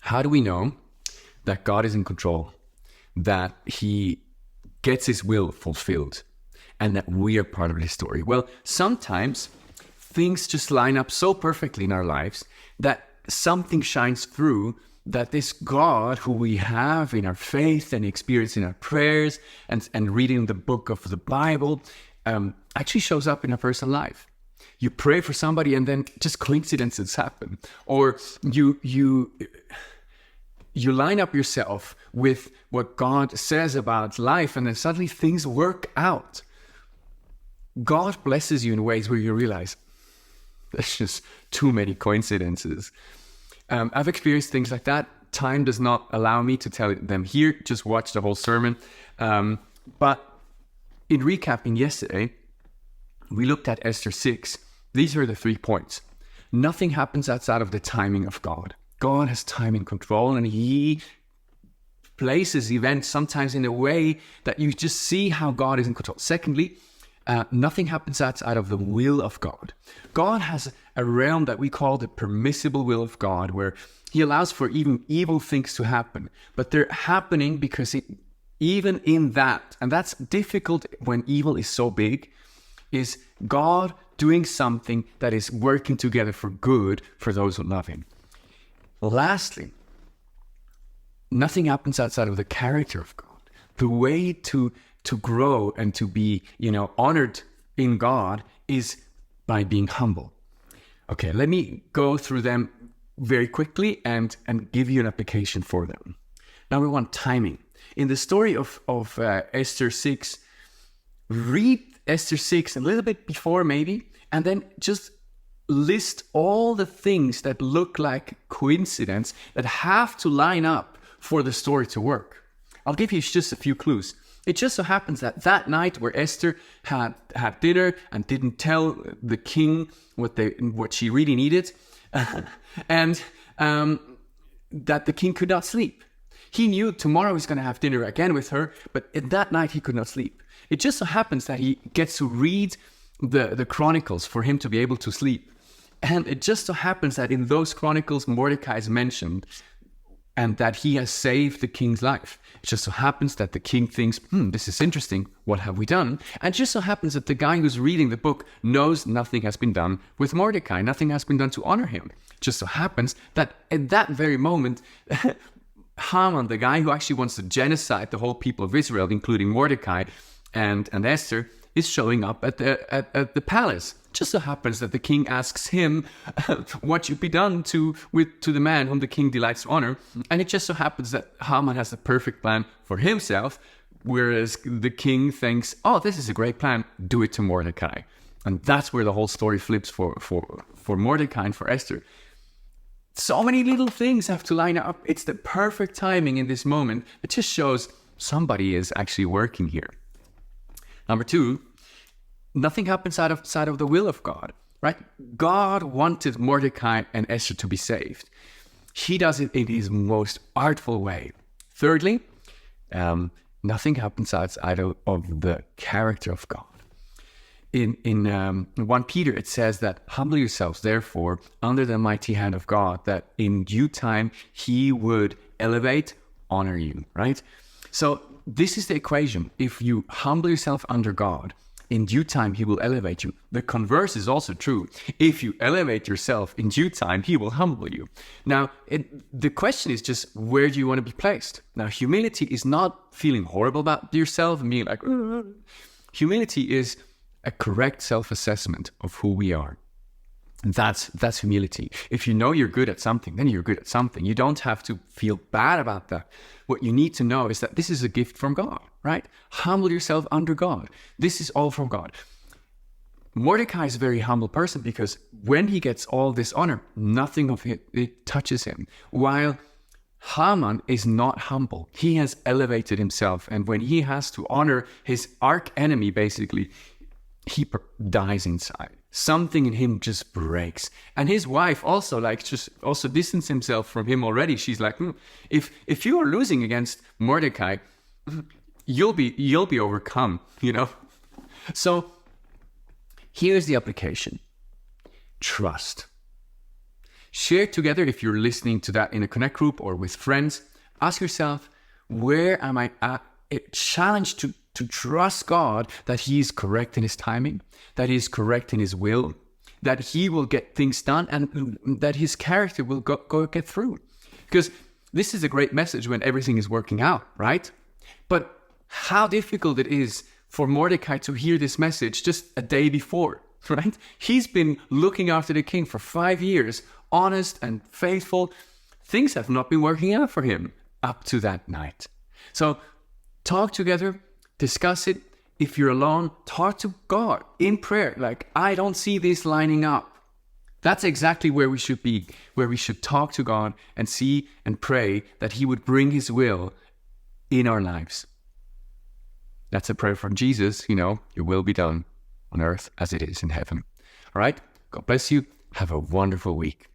How do we know that God is in control, that he gets his will fulfilled, and that we are part of his story? Well, sometimes things just line up so perfectly in our lives that something shines through, that this God who we have in our faith and experience in our prayers and reading the book of the Bible actually shows up in our personal life. You pray for somebody and then just coincidences happen. Or you line up yourself with what God says about life, and then suddenly things work out. God blesses you in ways where you realize there's just too many coincidences. I've experienced things like that. Time does not allow me to tell them here. Just watch the whole sermon. But in recapping yesterday, we looked at Esther 6. These are the 3 points. Nothing happens outside of the timing of God. God has time in control, and he places events sometimes in a way that you just see how God is in control. Secondly, nothing happens outside of the will of God. God has a realm that we call the permissible will of God, where he allows for even evil things to happen. But they're happening because even in that, and that's difficult when evil is so big, is God doing something that is working together for good for those who love him. Lastly, nothing happens outside of the character of God. The way to grow and to be, honored in God is by being humble. Okay, let me go through them very quickly and give you an application for them. Number 1, timing. In the story of Esther 6, read Esther 6 a little bit before maybe, and then just list all the things that look like coincidence that have to line up for the story to work. I'll give you just a few clues. It just so happens that night where Esther had dinner and didn't tell the king what she really needed, and that the king could not sleep. He knew tomorrow he's going to have dinner again with her, but in that night he could not sleep. It just so happens that he gets to read the Chronicles for him to be able to sleep. And it just so happens that in those Chronicles, Mordecai is mentioned, and that he has saved the king's life. It just so happens that the king thinks, this is interesting, what have we done? And it just so happens that the guy who's reading the book knows nothing has been done with Mordecai, nothing has been done to honor him. It just so happens that at that very moment, Haman, the guy who actually wants to genocide the whole people of Israel, including Mordecai and Esther, is showing up at the palace. Just so happens that the king asks him what should be done to the man whom the king delights to honor. And it just so happens that Haman has a perfect plan for himself, whereas the king thinks, oh, this is a great plan, do it to Mordecai. And that's where the whole story flips for Mordecai and for Esther. So many little things have to line up. It's the perfect timing in this moment. It just shows somebody is actually working here. Number 2, nothing happens outside of the will of God, right? God wanted Mordecai and Esther to be saved. He does it in his most artful way. Thirdly, nothing happens outside of the character of God. In 1 Peter, it says that, humble yourselves, therefore, under the mighty hand of God, that in due time he would elevate, honor you, right? So this is the equation. If you humble yourself under God, in due time, he will elevate you. The converse is also true. If you elevate yourself, in due time, he will humble you. Now, the question is just, where do you want to be placed? Now, humility is not feeling horrible about yourself and being like, humility is a correct self-assessment of who we are. And that's humility. If you know you're good at something, then you're good at something. You don't have to feel bad about that. What you need to know is that this is a gift from God, right? Humble yourself under God. This is all from God. Mordecai is a very humble person because when he gets all this honor, nothing of it touches him. While Haman is not humble. He has elevated himself. And when he has to honor his arch enemy, basically, he dies inside. Something in him just breaks. And his wife also also distanced himself from him already. She's like, if you are losing against Mordecai, you'll be overcome, So here's the application. Trust. Share together. If you're listening to that in a Connect group or with friends, ask yourself, where am I at? Challenge to trust God that He is correct in His timing, that He is correct in His will, that He will get things done, and that His character will get through. Because this is a great message when everything is working out, right? But how difficult it is for Mordecai to hear this message just a day before, right? He's been looking after the king for 5 years, honest and faithful. Things have not been working out for him up to that night. So talk together, discuss it. If you're alone, talk to God in prayer. Like, I don't see this lining up. That's exactly where we should be, where we should talk to God and see and pray that He would bring His will in our lives. That's a prayer from Jesus, your will be done on earth as it is in heaven. All right? God bless you. Have a wonderful week.